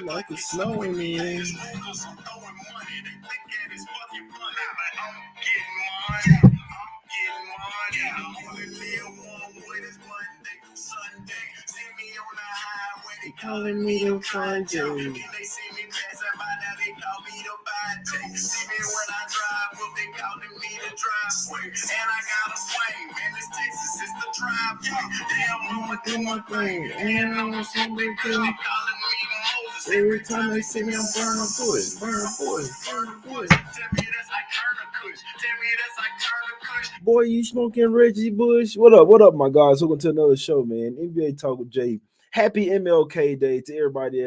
like it's snowing in. They calling me to find you. Do my thing, and I'm something too. Every time they see me, I'm burning boys, burning boys, burning boys. Boy, you smoking Reggie Bush? What up, my guys? Welcome to another show, man. NBA Talk with Jay. Happy MLK Day to everybody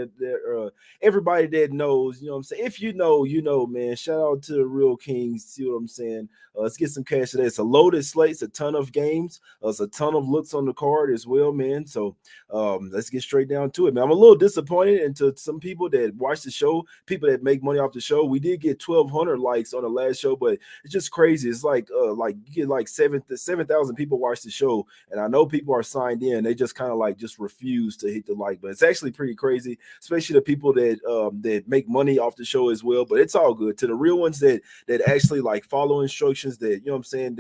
that knows. You know what I'm saying? If you know, you know, man. Shout out to the real kings. See what I'm saying? Let's get some cash today. It's a loaded slate. It's a ton of games. It's a ton of looks on the card as well, man. So let's get straight down to it, man. I'm a little disappointed, and to some people that watch the show, people that make money off the show, we did get 1,200 likes on the last show, but it's just crazy. It's like you get like 7,000 people watch the show, and I know people are signed in. They just kind of like just refuse to hit the like, but it's actually pretty crazy, especially the people that make money off the show as well. But it's all good. To the real ones that actually like follow instructions, that, you know what I'm saying,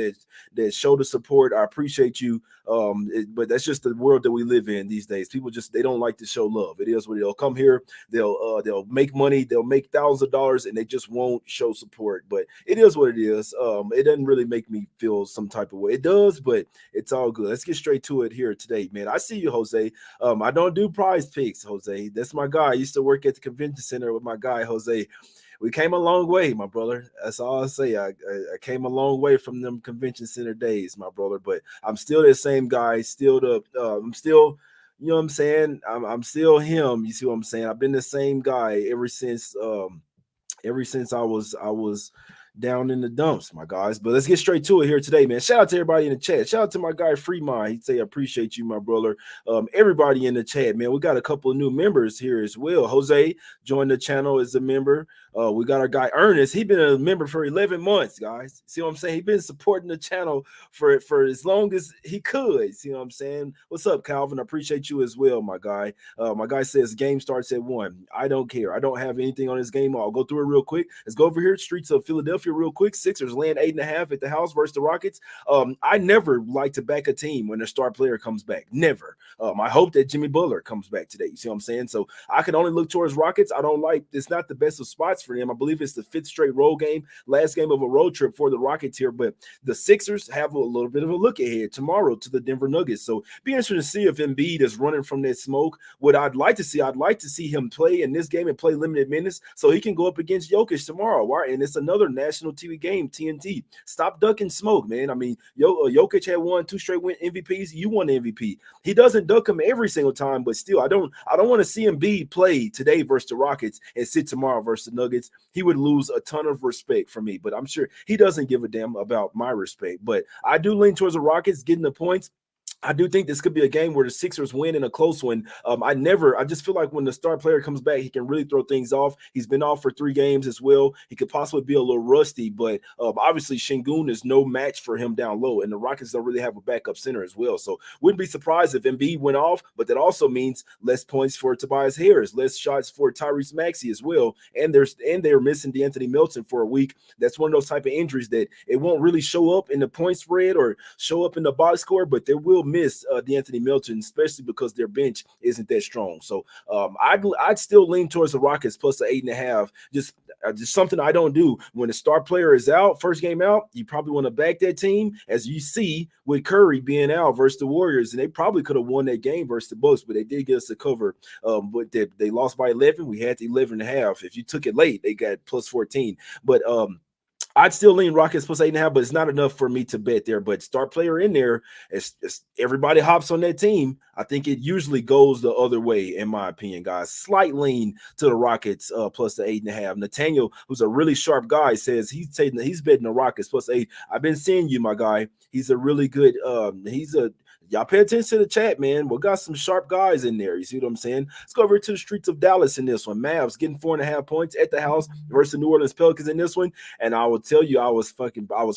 that show the support, I appreciate you. But that's just the world that we live in these days. People just, they don't like to show love. It is what they'll come here, they'll make money, they'll make thousands of dollars, and they just won't show support. But it is what it is. It doesn't really make me feel some type of way. It does, but it's all good. Let's get straight to it here today, man. I see you, Jose. I don't do prize picks, Jose. That's my guy. I used to work at the convention center with my guy, Jose. We came a long way, my brother. That's all I say. I came a long way from them convention center days, my brother. But I'm still the same guy. I'm still, you know what I'm saying? I'm still him. You see what I'm saying? I've been the same guy ever since I was down in the dumps, my guys. But let's get straight to it here today, man. Shout out to everybody in the chat. Shout out to my guy Fremont. He'd say, I appreciate you, my brother. Everybody in the chat, man. We got a couple of new members here as well. Jose joined the channel as a member. We got our guy Ernest. He's been a member for 11 months, guys. See what I'm saying? He's been supporting the channel for as long as he could. See what I'm saying? What's up, Calvin? I appreciate you as well, my guy. My guy says game starts at 1. I don't care. I don't have anything on this game. I'll go through it real quick. Let's go over here. Streets of Philadelphia real quick. Sixers land 8.5 at the house versus the Rockets. I never like to back a team when their star player comes back. Never. I hope that Jimmy Butler comes back today. You see what I'm saying? So I can only look towards Rockets. I don't like, it's not the best of spots for them. I believe it's the 5th straight road game, last game of a road trip for the Rockets here. But the Sixers have a little bit of a look ahead tomorrow to the Denver Nuggets. So be interested to see if Embiid is running from that smoke. What I'd like to see him play in this game and play limited minutes so he can go up against Jokic tomorrow. Right? And it's another national TV game, TNT. Stop ducking smoke, man. I mean, Jokic had won 2 straight MVPs. You won the MVP. He doesn't duck him every single time, but still, I don't want to see Embiid play today versus the Rockets and sit tomorrow versus the Nuggets. He would lose a ton of respect from me, but I'm sure he doesn't give a damn about my respect. But I do lean towards the Rockets getting the points. I do think this could be a game where the Sixers win in a close one. I just feel like when the star player comes back, he can really throw things off. He's been off for 3 games as well. He could possibly be a little rusty, but obviously Şengün is no match for him down low, and the Rockets don't really have a backup center as well. So wouldn't be surprised if Embiid went off, but that also means less points for Tobias Harris, less shots for Tyrese Maxey as well. And they're missing DeAnthony Melton for a week. That's one of those type of injuries that it won't really show up in the point spread or show up in the box score, but they will miss DeAnthony Melton, especially because their bench isn't that strong. So I'd still lean towards the Rockets plus the 8.5. Just something I don't do. When the star player is out, first game out, you probably want to back that team, as you see with Curry being out versus the Warriors, and they probably could have won that game versus the Bucks, but they did get us a cover. But they lost by 11. We had the 11.5. If you took it late, they got plus 14. But I'd still lean Rockets plus 8.5, but it's not enough for me to bet there. But star player in there, it's everybody hops on that team. I think it usually goes the other way, in my opinion, guys. Slight lean to the Rockets plus the 8.5. Nathaniel, who's a really sharp guy, says he's betting the Rockets plus 8. I've been seeing you, my guy. He's a really good. Y'all pay attention to the chat, man. We got some sharp guys in there. You see what I'm saying? Let's go over to the streets of Dallas in this one. Mavs getting 4.5 points at the house versus the New Orleans Pelicans in this one. And I will tell you, I was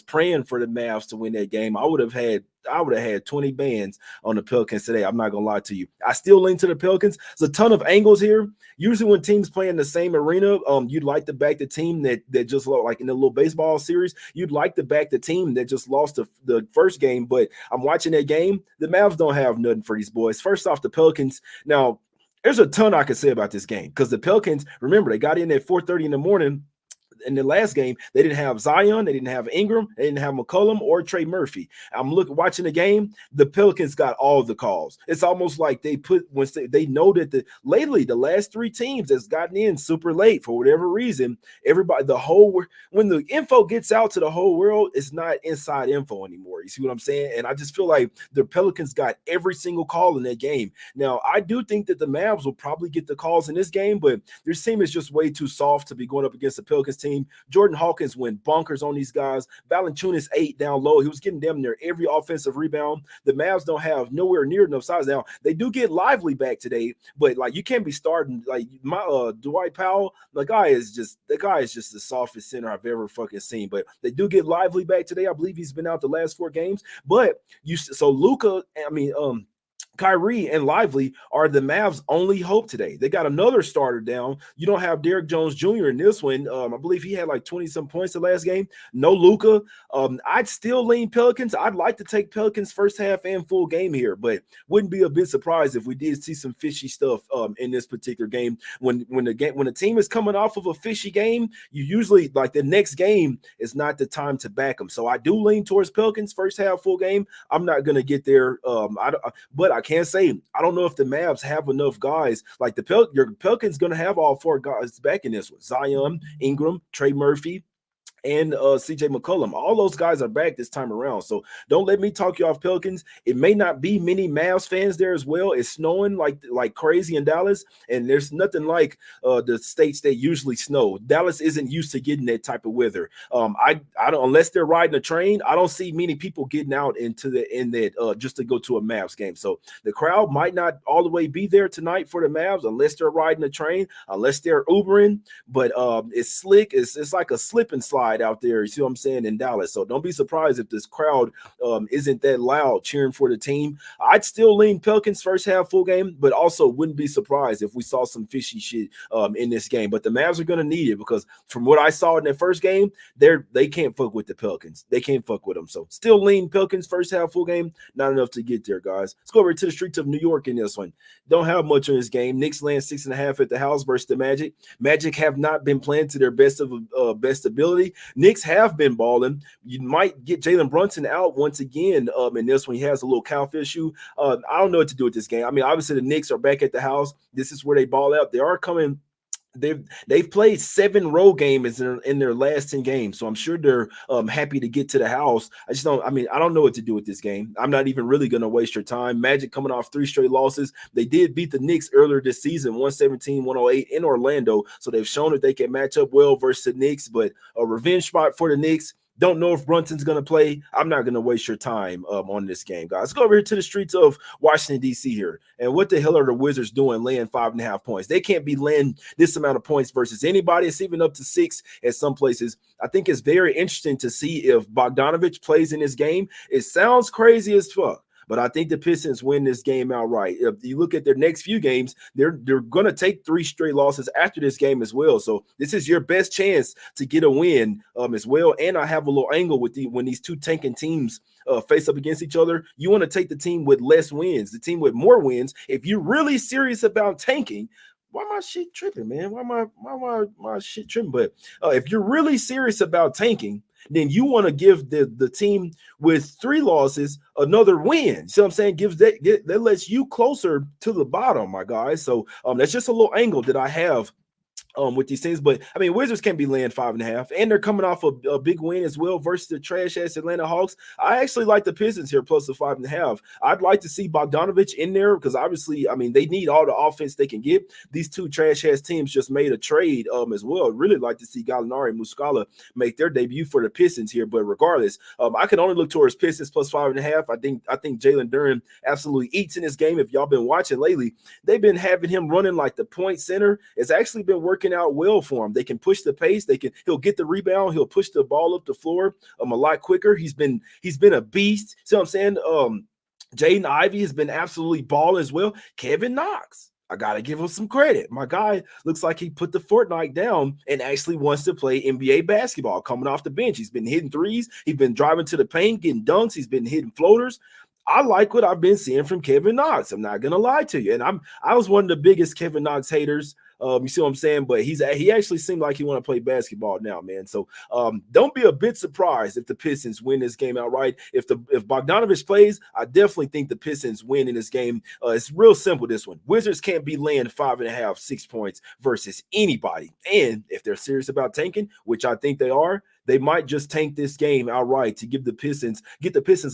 praying for the Mavs to win that game. I would have had I would have had 20 bands on the Pelicans today. I'm not gonna lie to you. I still lean to the Pelicans. There's a ton of angles here. Usually when teams play in the same arena, you'd like to back the team that just lost, like in the little baseball series, you'd like to back the team that just lost the first game. But I'm watching that game. The Mavs don't have nothing for these boys. First off, the Pelicans. Now, there's a ton I could say about this game because the Pelicans, remember, they got in at 4:30 in the morning. In the last game, they didn't have Zion, they didn't have Ingram, they didn't have McCollum or Trey Murphy. I'm watching the game. The Pelicans got all the calls. It's almost like they know that lately the last three teams that's gotten in super late for whatever reason. Everybody, when the info gets out to the whole world, it's not inside info anymore. You see what I'm saying? And I just feel like the Pelicans got every single call in that game. Now, I do think that the Mavs will probably get the calls in this game, but their team is just way too soft to be going up against the Pelicans team. Jordan Hawkins went bonkers on these guys. Valanciunas 8 down low. He was getting damn near every offensive rebound. The Mavs don't have nowhere near enough size. Now, they do get Lively back today, but like you can't be starting like my Dwight Powell. The guy is just the softest center I've ever fucking seen. But they do get Lively back today. I believe he's been out the last 4 games. But Luka, Kyrie and Lively are the Mavs' only hope today. They got another starter down. You don't have Derrick Jones Jr. in this one. I believe he had like 20-some points the last game. No Luka. I'd still lean Pelicans. I'd like to take Pelicans first half and full game here, but wouldn't be a bit surprised if we did see some fishy stuff in this particular game. When the team is coming off of a fishy game, you usually like the next game is not the time to back them. So I do lean towards Pelicans first half full game. I'm not gonna get there. But I can't say I don't know if the Mavs have enough guys like your Pelicans going to have all 4 guys back in this one: Zion, Ingram, Trey Murphy, and CJ McCollum. All those guys are back this time around. So don't let me talk you off Pelicans. It may not be many Mavs fans there as well. It's snowing like crazy in Dallas, and there's nothing like the states that usually snow. Dallas isn't used to getting that type of weather. I don't, unless they're riding a train, I don't see many people getting out in that just to go to a Mavs game. So the crowd might not all the way be there tonight for the Mavs unless they're riding a train, unless they're Ubering. But it's slick. It's like a slip and slide out there, you see what I'm saying, in Dallas. So don't be surprised if this crowd isn't that loud cheering for the team. I'd still lean Pelicans first half full game, but also wouldn't be surprised if we saw some fishy shit in this game. But the Mavs are going to need it because from what I saw in that first game, they can't fuck with the Pelicans. They can't fuck with them. So still lean Pelicans first half full game. Not enough to get there, guys. Let's go over to the streets of New York in this one. Don't have much on this game. Knicks land 6.5 at the house versus the Magic. Magic have not been playing to their best ability. Knicks have been balling. You might get Jalen Brunson out once again in this one. He has a little calf issue. I don't know what to do with this game. I mean, obviously the Knicks are back at the house. This is where they ball out. They are coming. They've played 7 road games in their last 10 games, so I'm sure they're happy to get to the house. I don't know what to do with this game. I'm not even really going to waste your time. Magic coming off 3 straight losses. They did beat the Knicks earlier this season, 117-108 in Orlando, so they've shown that they can match up well versus the Knicks, but a revenge spot for the Knicks. Don't know if Brunson's going to play. I'm not going to waste your time on this game, guys. Let's go over here to the streets of Washington, D.C. here. And what the hell are the Wizards doing laying 5.5 points? They can't be laying this amount of points versus anybody. It's even up to 6 at some places. I think it's very interesting to see if Bogdanovich plays in this game. It sounds crazy as fuck, but I think the Pistons win this game outright. If you look at their next few games, they're going to take 3 straight losses after this game as well. So this is your best chance to get a win as well. And I have a little angle with when these 2 tanking teams face up against each other. You want to take the team with less wins, the team with more wins. If you're really serious about tanking, why my shit tripping, man? Why my shit tripping? But if you're really serious about tanking, then you want to give the team with 3 losses another win. See what I'm saying? That lets you closer to the bottom, my guys. So that's just a little angle that I have with these things. But I mean, Wizards can't be laying 5.5, and they're coming off a big win as well versus the trash ass Atlanta Hawks. I actually like the Pistons here plus the 5.5. I'd like to see Bogdanovich in there because obviously, I mean, they need all the offense they can get. These 2 trash ass teams just made a trade as well. Really like to see Gallinari and Muscala make their debut for the Pistons here. But regardless, I can only look towards Pistons plus 5.5. I think Jalen Duren absolutely eats in this game. If y'all been watching lately, they've been having him running like the point center. It's actually been working working out well for him. They can push the pace. He'll get the rebound. He'll push the ball up the floor a lot quicker. He's been a beast. See what I'm saying? Jaden Ivey has been absolutely balling as well. Kevin Knox, I got to give him some credit. My guy looks like he put the Fortnite down and actually wants to play NBA basketball coming off the bench. He's been hitting threes. He's been driving to the paint, getting dunks. He's been hitting floaters. I like what I've been seeing from Kevin Knox. I'm not going to lie to you. And I was one of the biggest Kevin Knox haters. You see what I'm saying? But he actually seemed like he want to play basketball now, man. So don't be a bit surprised if the Pistons win this game outright. If Bogdanovich plays, I definitely think the Pistons win in this game. It's real simple, this one. Wizards can't be laying 5.5, 6 points versus anybody. And if they're serious about tanking, which I think they are, they might just tank this game outright to get the Pistons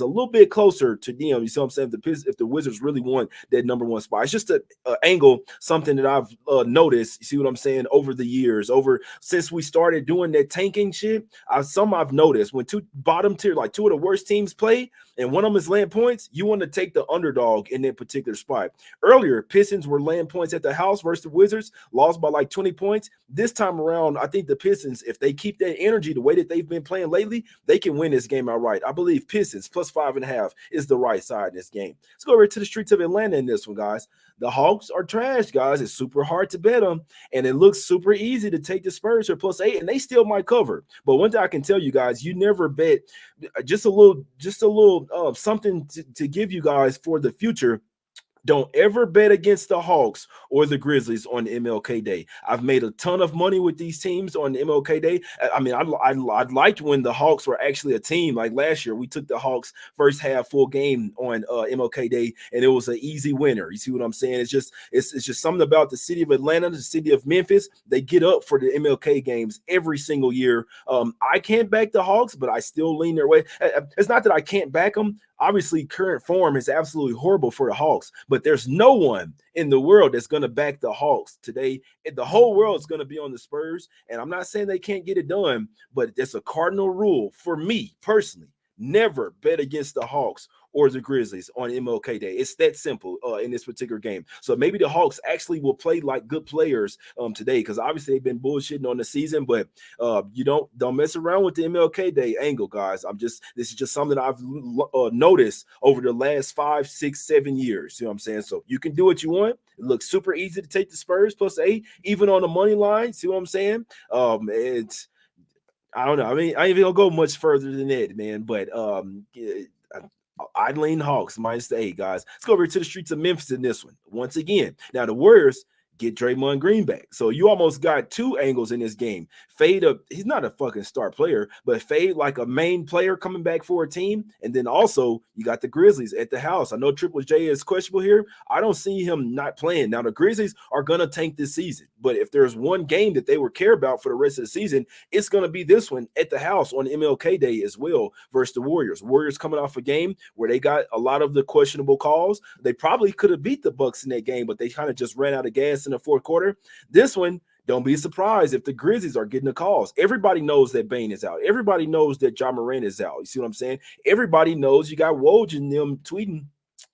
a little bit closer to them. You see what I'm saying? If the Wizards really want that number one spot, it's just an angle, something that I've noticed. You see what I'm saying? Over the years, since we started doing that tanking shit, I've noticed when two bottom tier, like two of the worst teams play, and one of them is laying points, you want to take the underdog in that particular spot. Earlier, Pistons were laying points at the house versus the Wizards, lost by like 20 points. This time around, I think the Pistons, if they keep that energy the way that they've been playing lately, they can win this game outright. I believe Pistons plus 5.5 is the right side in this game. Let's go over to the streets of Atlanta in this one, guys. The Hawks are trash, guys. It's super hard to bet them, and it looks super easy to take the Spurs for plus 8, and they still might cover. But one thing I can tell you guys, you never bet. Just a little something to give you guys for the future. Don't ever bet against the Hawks or the Grizzlies on MLK Day. I've made a ton of money with these teams on MLK Day. I mean, I liked when the Hawks were actually a team. Like last year, we took the Hawks first half full game on MLK Day, and it was an easy winner. You see what I'm saying? It's just something about the city of Atlanta, the city of Memphis. They get up for the MLK games every single year. I can't back the Hawks, but I still lean their way. It's not that I can't back them. Obviously, current form is absolutely horrible for the Hawks, but there's no one in the world that's going to back the Hawks today. The whole world is going to be on the Spurs, and I'm not saying they can't get it done, but it's a cardinal rule for me personally. Never bet against the Hawks or the Grizzlies on MLK Day. It's that simple in this particular game. So maybe the Hawks actually will play like good players today, because obviously they've been bullshitting on the season, but you don't mess around with the MLK Day angle, guys. This is just something I've noticed over the last 5, 6, 7 years. See what I'm saying? So you can do what you want. It looks super easy to take the Spurs plus 8, even on the money line. See what I'm saying? I don't know. I mean, I ain't even gonna go much further than that, man. But I'd lean Hawks minus the 8, guys. Let's go over to the streets of Memphis in this one. Once again, now the Warriors get Draymond Green back. So you almost got two angles in this game. He's not a fucking star player, but fade like a main player coming back for a team. And then also you got the Grizzlies at the house. I know Triple J is questionable here. I don't see him not playing. Now the Grizzlies are going to tank this season, but if there's one game that they would care about for the rest of the season, it's going to be this one at the house on MLK Day as well versus the Warriors. Warriors coming off a game where they got a lot of the questionable calls. They probably could have beat the Bucks in that game, but they kind of just ran out of gas in the fourth quarter. This one, don't be surprised if the Grizzlies are getting the calls. Everybody knows that Bane is out. Everybody knows that Ja Morant is out. You see what I'm saying? Everybody knows you got Woj and them tweeting,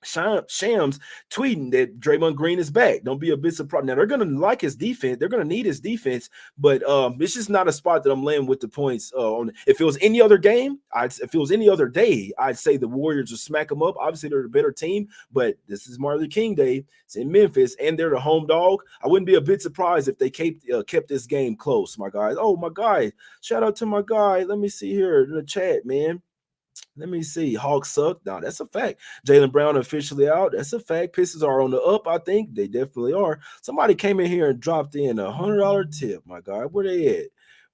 Shams tweeting that Draymond Green is back. Don't be a bit surprised. Now they're gonna like his defense. They're gonna need his defense, but it's just not a spot that I'm laying with the points on. If it was any other game, if it was any other day, I'd say the Warriors would smack them up. Obviously, they're the better team, but this is Martin Luther King Day. It's in Memphis, and they're the home dog. I wouldn't be a bit surprised if they kept this game close, my guys. Oh, my guy! Shout out to my guy. Let me see here in the chat, man. Let me see. Hawks suck. No, that's a fact. Jaylen Brown officially out. That's a fact. Pistons are on the up. I think they definitely are. Somebody came in here and dropped in $100 tip, my guy. Where they at?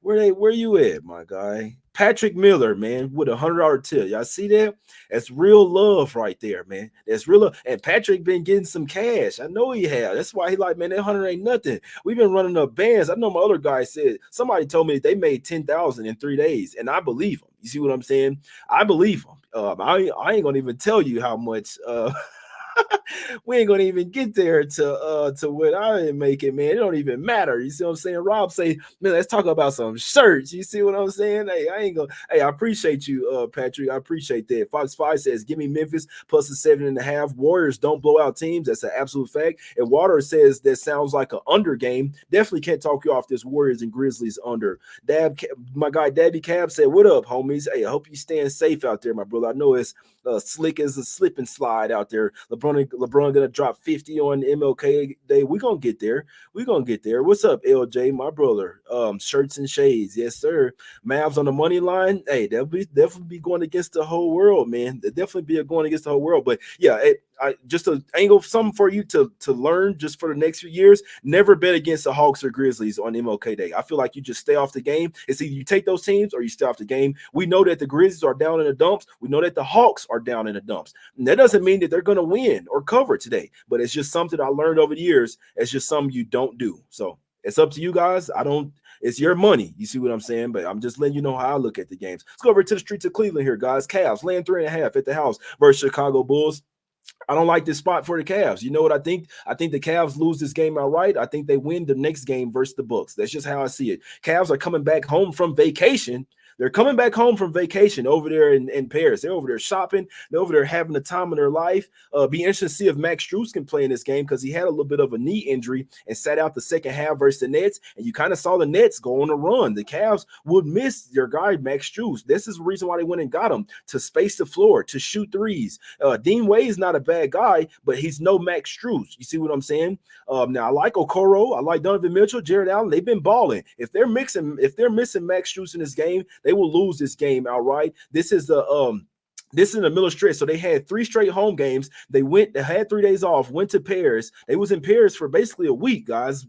Where you at, my guy? Patrick Miller, man, with $100 tip. Y'all see that? That's real love right there, man. That's real love. And Patrick been getting some cash. I know he has. That's why he like, man, that 100 ain't nothing. We've been running up bands. I know my other guy said, somebody told me they made 10,000 in 3 days, and I believe him. You see what I'm saying? I believe him. I ain't gonna even tell you how much We ain't gonna even get there to what I didn't make it, man. It don't even matter. You see what I'm saying? Rob say, man, let's talk about some shirts. You see what I'm saying? Hey, I ain't gonna. Hey, I appreciate you, Patrick. I appreciate that. Fox 5 says, give me Memphis plus a 7.5. Warriors don't blow out teams. That's an absolute fact. And Water says that sounds like an under game. Definitely can't talk you off this Warriors and Grizzlies under. My guy Dabby Cab said, what up, homies? Hey, I hope you staying safe out there, my brother. I know it's slick as a slip and slide out there. LeBron gonna drop 50 on MLK Day. We're gonna get there. We're gonna get there. What's up, LJ, my brother? Shirts and shades, yes, sir. Mavs on the money line. Hey, they'll be definitely be going against the whole world, man. They'll definitely be going against the whole world. But yeah, just to angle something for you to learn just for the next few years. Never bet against the Hawks or Grizzlies on MLK Day. I feel like you just stay off the game. It's either you take those teams or you stay off the game. We know that the Grizzlies are down in the dumps. We know that the Hawks are down in the dumps. And that doesn't mean that they're going to win or cover today, but it's just something I learned over the years. It's just something you don't do. So it's up to you guys. It's your money. You see what I'm saying? But I'm just letting you know how I look at the games. Let's go over to the streets of Cleveland here, guys. Cavs laying 3.5 at the house versus Chicago Bulls. I don't like this spot for the Cavs. You know what I think? I think the Cavs lose this game outright. I think they win the next game versus the Bucks. That's just how I see it. Cavs are coming back home from vacation. They're coming back home from vacation over there in Paris. They're over there shopping. They're over there having the time of their life. Be interesting to see if Max Strus can play in this game because he had a little bit of a knee injury and sat out the second half versus the Nets. And you kind of saw the Nets go on a run. The Cavs would miss their guy, Max Strus. This is the reason why they went and got him, to space the floor, to shoot threes. Dean Wade is not a bad guy, but he's no Max Strus. You see what I'm saying? Now, I like Okoro. I like Donovan Mitchell, Jared Allen. They've been balling. If they're missing Max Strus in this game, they will lose this game outright. This is the middle stretch. So they had 3 straight home games. They had 3 days off, went to Paris. They was in Paris for basically a week, guys,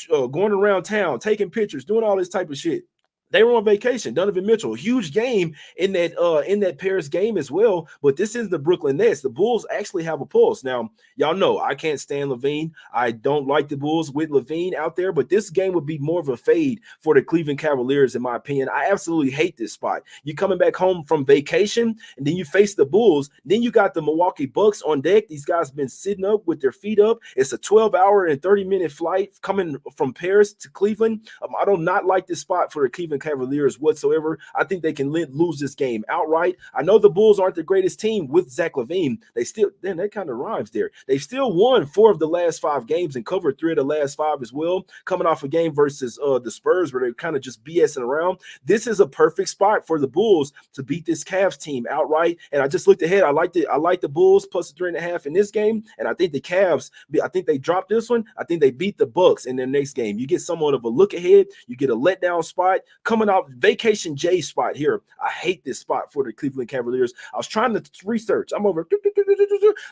going around town, taking pictures, doing all this type of shit. They were on vacation. Donovan Mitchell, huge game in that Paris game as well. But this is the Brooklyn Nets. The Bulls actually have a pulse. Now, y'all know I can't stand LaVine. I don't like the Bulls with LaVine out there. But this game would be more of a fade for the Cleveland Cavaliers, in my opinion. I absolutely hate this spot. You coming back home from vacation, and then you face the Bulls. Then you got the Milwaukee Bucks on deck. These guys have been sitting up with their feet up. It's a 12-hour and 30-minute flight coming from Paris to Cleveland. I do not like this spot for the Cleveland Cavaliers whatsoever. I think they can lose this game outright. I know the Bulls aren't the greatest team with Zach LaVine. That kind of rhymes there. They've still won 4 of the last 5 games and covered 3 of the last 5 as well, coming off a game versus the Spurs where they're kind of just BSing around. This is a perfect spot for the Bulls to beat this Cavs team outright. And I just looked ahead. I like the Bulls plus 3.5 in this game. And I think the Cavs, I think they dropped this one. I think they beat the Bucks in their next game. You get somewhat of a look ahead. You get a letdown spot coming off vacation J spot here. I hate this spot for the Cleveland Cavaliers. I was trying to research. I'm over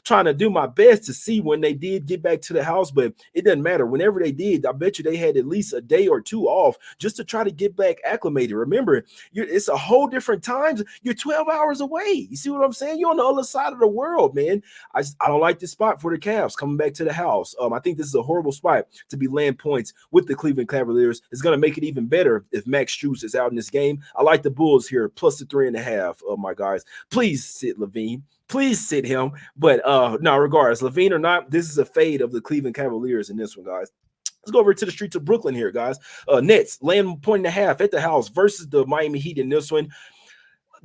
trying to do my best to see when they did get back to the house, but it doesn't matter. Whenever they did, I bet you they had at least a day or 2 off just to try to get back acclimated. Remember, it's a whole different time. You're 12 hours away. You see what I'm saying? You're on the other side of the world, man. I don't like this spot for the Cavs coming back to the house. I think this is a horrible spot to be laying points with the Cleveland Cavaliers. It's going to make it even better if Max Strus is out in this game. I like the Bulls here, plus the 3.5. Oh, my guys. Please sit LaVine. Please sit him. But no, regardless, LaVine or not, this is a fade of the Cleveland Cavaliers in this one, guys. Let's go over to the streets of Brooklyn here, guys. Nets laying 1.5 at the house versus the Miami Heat in this one.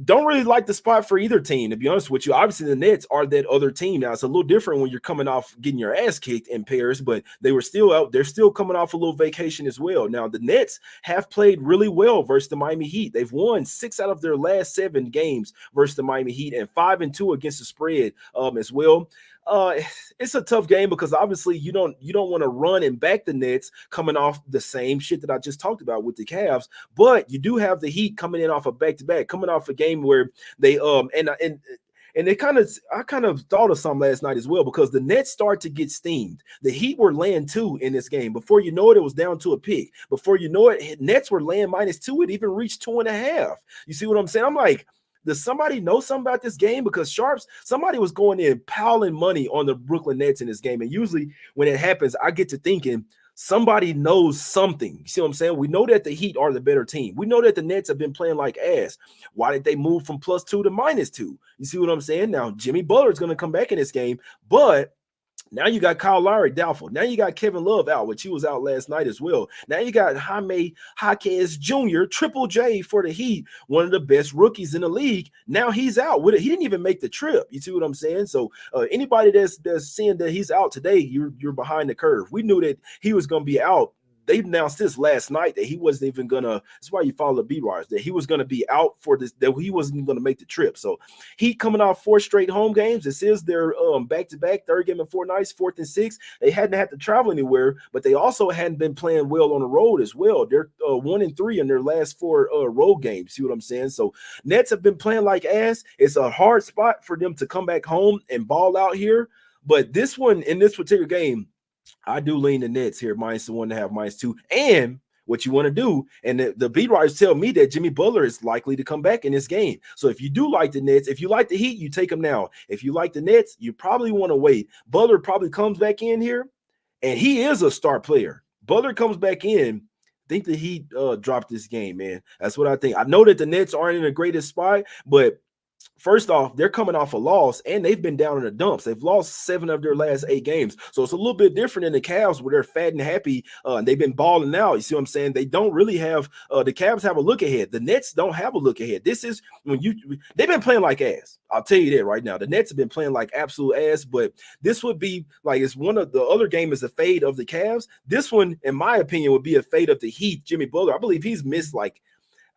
Don't really like the spot for either team, to be honest with you. Obviously, the Nets are that other team. Now, it's a little different when you're coming off getting your ass kicked in Paris, but they were still out. They're still coming off a little vacation as well. Now, the Nets have played really well versus the Miami Heat. They've won 6 out of their last 7 games versus the Miami Heat and 5-2 against the spread as well. It's a tough game because obviously you don't want to run and back the Nets coming off the same shit that I just talked about with the Cavs, but you do have the Heat coming in off a back-to-back, coming off a game where they and I kind of thought of some last night as well because the Nets start to get steamed. The Heat were laying 2 in this game. Before you know it, it was down to a pick. Before you know it, Nets were laying -2. It even reached 2.5. You see what I'm saying? I'm like, does somebody know something about this game? Because somebody was going in piling money on the Brooklyn Nets in this game. And usually when it happens, I get to thinking somebody knows something. You see what I'm saying? We know that the Heat are the better team. We know that the Nets have been playing like ass. Why did they move from +2 to -2? You see what I'm saying? Now, Jimmy Butler is going to come back in this game, but Now you got Kyle Lowry doubtful. Now you got Kevin Love out, which he was out last night as well. Now you got Jaime Jaquez Jr., Triple J for the Heat, one of the best rookies in the league. Now he's out with it. He didn't even make the trip. You see what I'm saying? So anybody that's seeing that he's out today, you're behind the curve. We knew that he was going to be out. They announced this last night that he wasn't even gonna. That's why you follow the beat writers, that he was gonna be out for this. That he wasn't even gonna make the trip. So he coming off 4 straight home games. This is their back-to-back, third game in 4 nights, fourth and 6. They hadn't had to travel anywhere, but they also hadn't been playing well on the road as well. They're 1 and 3 in their last 4 road games. See what I'm saying? So Nets have been playing like ass. It's a hard spot for them to come back home and ball out here. But this one, in this particular game, I do lean the Nets here, -1.5, -2. And what you want to do, and the beat writers tell me that Jimmy Butler is likely to come back in this game. So if you do like the Nets, if you like the Heat, you take them now. If you like the Nets, you probably want to wait. Butler probably comes back in here, and he is a star player. Butler comes back in. I think the Heat dropped this game, man. That's what I think. I know that the Nets aren't in the greatest spot, but first off, they're coming off a loss, and they've been down in the dumps. They've lost 7 of their last 8 games. So it's a little bit different than the Cavs, where they're fat and happy, and they've been balling out. You see what I'm saying? They don't really have the Cavs have a look ahead. The Nets don't have a look ahead. This is when they've been playing like ass. I'll tell you that right now. The Nets have been playing like absolute ass, but this would be like, it's one of the other game is a fade of the Cavs. This one, in my opinion, would be a fade of the Heat. Jimmy Butler, I believe he's missed like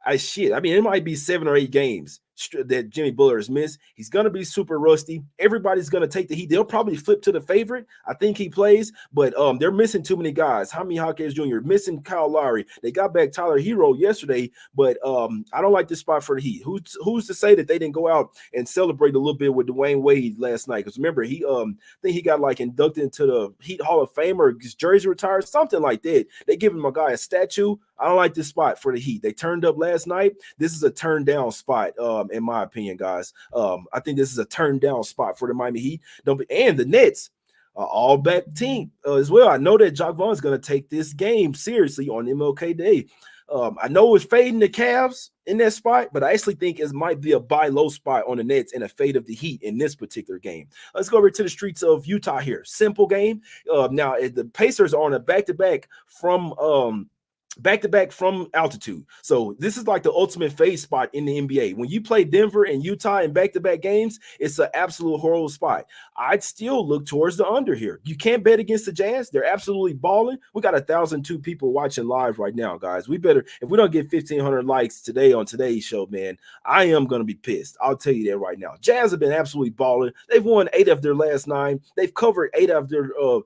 I mean, it might be 7 or 8 games that Jimmy Butler has missed. He's going to be super rusty. Everybody's going to take the Heat. They'll probably flip to the favorite. I think he plays, but they're missing too many guys. Jaime Jaquez Jr., missing Kyle Lowry. They got back Tyler Hero yesterday, but I don't like this spot for the Heat. Who's to say that they didn't go out and celebrate a little bit with Dwayne Wade last night? Because remember, I think he got like inducted into the Heat Hall of Fame, or his jersey retired, something like that. They give him a guy a statue. I don't like this spot for the Heat. They turned up last night. This is a turn down spot, in my opinion, guys. I think this is a turn down spot for the Miami Heat. And the Nets, all back team as well. I know that Jacque Vaughn is going to take this game seriously on MLK Day. I know it's fading the Cavs in that spot, but I actually think it might be a buy low spot on the Nets and a fade of the Heat in this particular game. Let's go over to the streets of Utah here. Simple game. Now, the Pacers are on a back-to-back from altitude. So this is like the ultimate fade spot in the NBA. When you play Denver and Utah in back-to-back games, it's an absolute horrible spot. I'd still look towards the under here. You can't bet against the Jazz. They're absolutely balling. We got 1,002 people watching live right now, guys. We better, if we don't get 1,500 likes today on today's show, man, I am going to be pissed. I'll tell you that right now. Jazz have been absolutely balling. They've won 8 of their last 9. They've covered 8 of the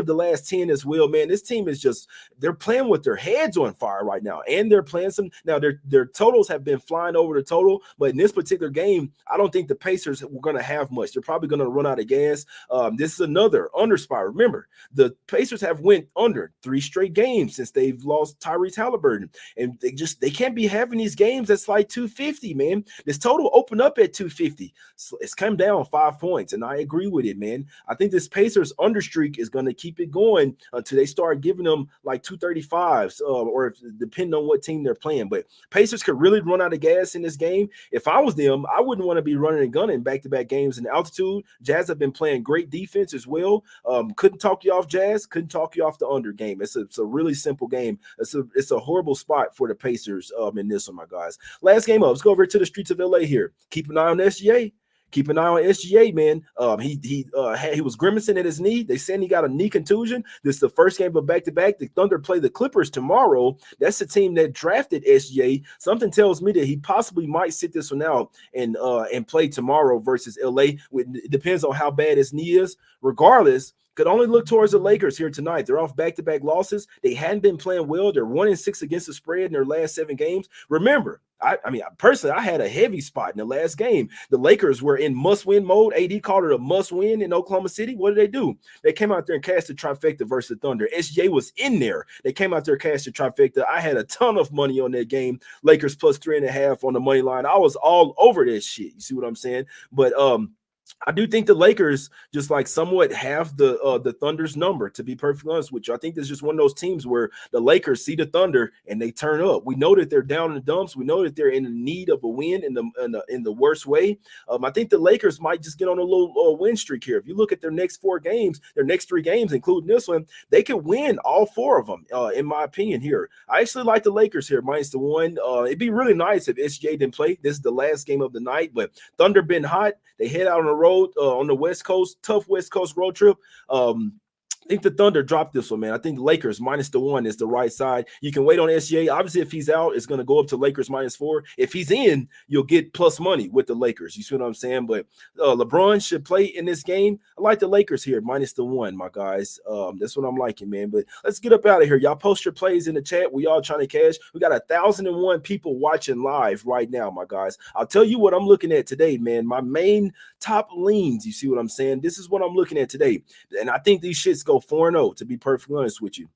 last 10 as well, man. This team is just, they're playing with their heads on fire right now, and they're playing some. Now their totals have been flying over the total, but in this particular game, I don't think the Pacers were going to have much. They're probably going to run out of gas. This is another under spot. Remember, the Pacers have went under 3 straight games since they've lost Tyrese Halliburton, and they can't be having these games that's like 250, man. This total opened up at 250. So it's come down 5 points, and I agree with it, man. I think this Pacers under streak is going to keep it going until they start giving them like 235s, or if, depending on what team they're playing. But Pacers could really run out of gas in this game. If I was them, I wouldn't want to be running and gunning back-to-back games in altitude. Jazz have been playing great defense as well. Couldn't talk you off Jazz, couldn't talk you off the under game. It's a really simple game. It's a horrible spot for the Pacers in this one, my guys. Last game up. Let's go over to the streets of LA here. Keep an eye on SGA. Keep an eye on SGA, man. He was grimacing at his knee. They said he got a knee contusion. This is the first game of back-to-back. The Thunder play the Clippers tomorrow. That's the team that drafted SGA. Something tells me that he possibly might sit this one out and play tomorrow versus LA. It depends on how bad his knee is. Regardless, could only look towards the Lakers here tonight. They're off back-to-back losses. They hadn't been playing well. They're 1-6 against the spread in their last 7 games. Remember, I personally, I had a heavy spot in the last game. The Lakers were in must-win mode. AD called it a must-win in Oklahoma City. What did they do? They came out there and cashed the trifecta versus the Thunder. SGA was in there. They came out there and cashed the trifecta. I had a ton of money on that game. Lakers plus 3.5 on the money line. I was all over that shit. You see what I'm saying? But I do think the Lakers just like somewhat have the Thunder's number. To be perfectly honest with you, I think there's just one of those teams where the Lakers see the Thunder and they turn up. We know that they're down in the dumps. We know that they're in need of a win in the worst way. I think the Lakers might just get on a little win streak here. If you look at their next 4 games, their next 3 games, including this one, they could win all 4 of them. In my opinion, here, I actually like the Lakers here -1. It'd be really nice if SJ didn't play. This is the last game of the night, but Thunder been hot. They head out on the road on the West Coast, tough West Coast road trip. I think the Thunder dropped this one, man. I think the Lakers -1 is the right side. You can wait on SGA. Obviously, if he's out, it's going to go up to Lakers -4. If he's in, you'll get plus money with the Lakers. You see what I'm saying? But LeBron should play in this game. I like the Lakers here, -1, my guys. That's what I'm liking, man. But let's get up out of here. Y'all post your plays in the chat. We all trying to cash. We got 1,001 people watching live right now, my guys. I'll tell you what I'm looking at today, man. My main top leans. You see what I'm saying? This is what I'm looking at today. And I think these shits go 4-0, to be perfectly honest with you.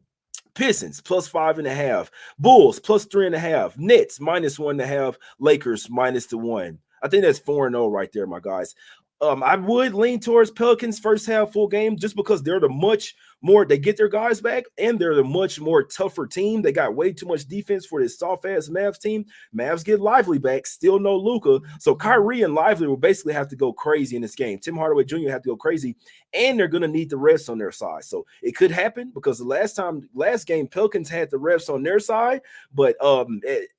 Pistons +5.5, Bulls +3.5, Nets -1.5, Lakers -1. I think that's 4-0 right there, my guys. I would lean towards Pelicans first half full game just because they're the much more, they get their guys back and they're the much more tougher team. They got way too much defense for this soft ass Mavs team. Mavs get Lively back, still no Luka. So Kyrie and Lively will basically have to go crazy in this game. Tim Hardaway Jr. have to go crazy, and they're going to need the refs on their side. So it could happen because the last game, Pelicans had the refs on their side, but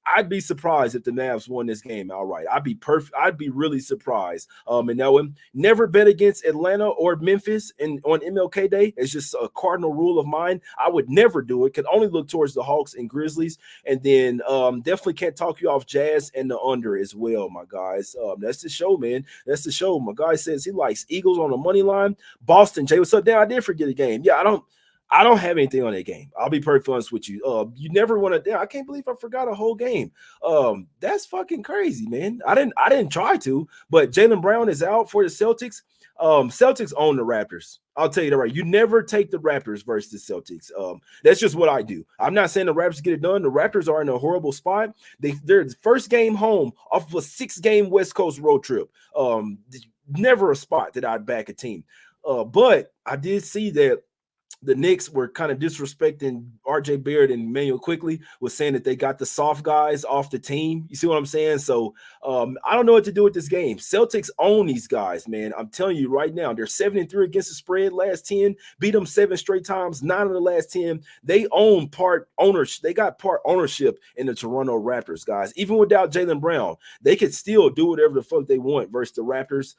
I'd be surprised if the Mavs won this game outright. I'd be really surprised. And that one, never bet against Atlanta or Memphis on MLK Day. It's just a cardinal rule of mine. I would never do it. Could only look towards the Hawks and Grizzlies, and then definitely can't talk you off Jazz and the under as well, my guys. That's the show, man. That's the show. My guy says he likes Eagles on the money line. Boston, Jay, what's up? Damn, I did forget a game. Yeah, I don't have anything on that game. I'll be perfectly honest with you. You never want to. Damn, I can't believe I forgot a whole game. That's fucking crazy, man. I didn't try to, but Jaylen Brown is out for the Celtics. Celtics own the Raptors. I'll tell you that right. You never take the Raptors versus the Celtics. That's just what I do. I'm not saying the Raptors get it done. The Raptors are in a horrible spot. They're first game home off of a 6-game West Coast road trip. Never a spot that I'd back a team. But I did see that the Knicks were kind of disrespecting RJ Barrett and Emmanuel Quickly, was saying that they got the soft guys off the team. You see what I'm saying? So I don't know what to do with this game. Celtics own these guys, man. I'm telling you right now, they're 7-3 against the spread last 10, beat them 7 straight times, 9 of the last 10. They own part ownership. They got part ownership in the Toronto Raptors, guys. Even without Jaylen Brown, they could still do whatever the fuck they want versus the Raptors.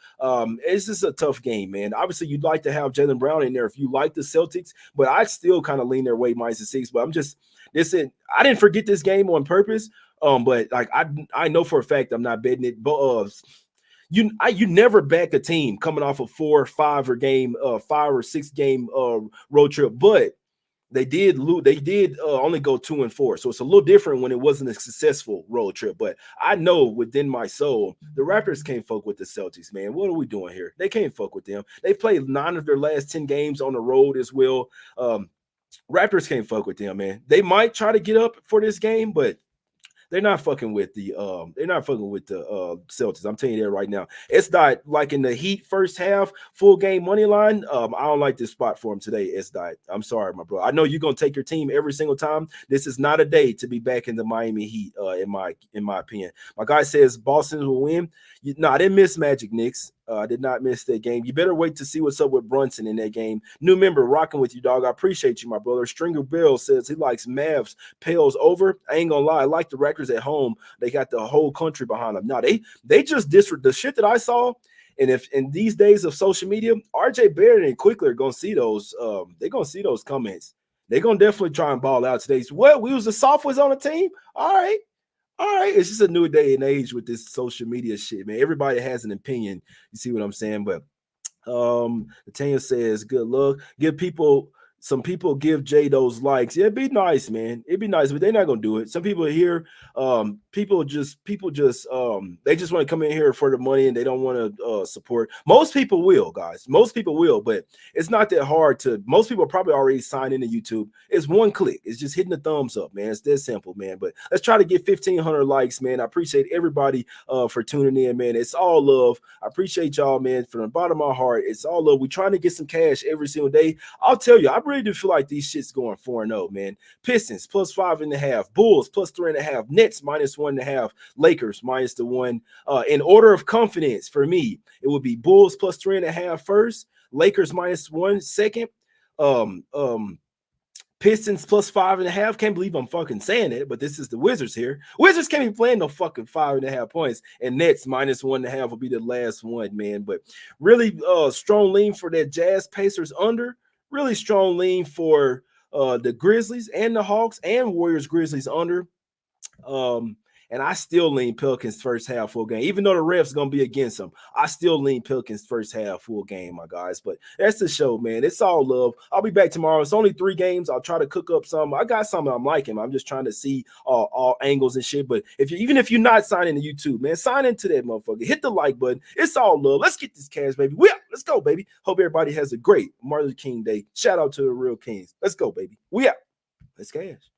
It's just a tough game, man. Obviously, you'd like to have Jaylen Brown in there if you like the Celtics, but I still kind of lean their way -6. But I'm just I didn't forget this game on purpose. But like I know for a fact I'm not betting it. But you never back a team coming off a 4 or 5 or game 5 or 6 game road trip, but they did lose. They did only go 2-4, so it's a little different when it wasn't a successful road trip. But I know within my soul, the Raptors can't fuck with the Celtics, man. What are we doing here? They can't fuck with them. They played 9 of their last 10 games on the road as well. Raptors can't fuck with them, man. They might try to get up for this game, but they're not fucking with the Celtics. I'm telling you that right now. It's not like in the Heat first half full game money line. I don't like this spot for him today. It's not. I'm sorry, my bro. I know you're gonna take your team every single time. This is not a day to be back in the Miami Heat. In my opinion, my guy says Boston will win. I didn't miss Magic Knicks. I did not miss that game. You better wait to see what's up with Brunson in that game. New member rocking with you, dog. I appreciate you, my brother. Stringer Bill says he likes Mavs Pales over. I ain't gonna lie. I like the Records at home. They got the whole country behind them. No, they just disregard the shit that I saw. And if in these days of social media, RJ Barrett and Quickly are gonna see those. They're gonna see those comments. They're gonna definitely try and ball out today. So, well, we was the sophomores on the team. All right. It's just a new day and age with this social media shit, man. Everybody has an opinion. You see what I'm saying? But Tanya says, good luck. Give people some people give Jay those likes. Yeah, it'd be nice, man. It'd be nice, but they're not gonna do it. Some people here, people just they just want to come in here for the money and they don't want to support. Most people will, guys. Most people will, but it's not that hard to. Most people probably already signed into YouTube. It's one click. It's just hitting the thumbs up, man. It's that simple, man. But let's try to get 1,500 likes, man. I appreciate everybody for tuning in, man. It's all love. I appreciate y'all, man, from the bottom of my heart. It's all love. We're trying to get some cash every single day. I'll tell you, I really do feel like these shit's going 4-0, man. Pistons plus 5.5, Bulls plus 3.5, Nets minus 1.5, Lakers minus the 1. In order of confidence for me, it would be Bulls plus 3.5 first, Lakers minus 1 second, Pistons plus 5.5. Can't believe I'm fucking saying it, but this is the Wizards here. Wizards can't be playing no fucking 5.5 points, and Nets minus 1.5 will be the last one, man. But really strong lean for that Jazz Pacers under. Really strong lean for the Grizzlies and the Hawks and Warriors Grizzlies under. And I still lean Pelicans first half full game. Even though the ref's going to be against them, I still lean Pelicans first half full game, my guys. But that's the show, man. It's all love. I'll be back tomorrow. It's only 3 games. I'll try to cook up some. I got something I'm liking. I'm just trying to see all angles and shit. But even if you're not signing to YouTube, man, sign into that motherfucker. Hit the like button. It's all love. Let's get this cash, baby. Let's go, baby. Hope everybody has a great Martin Luther King Day. Shout out to the real kings. Let's go, baby. We out. Let's cash.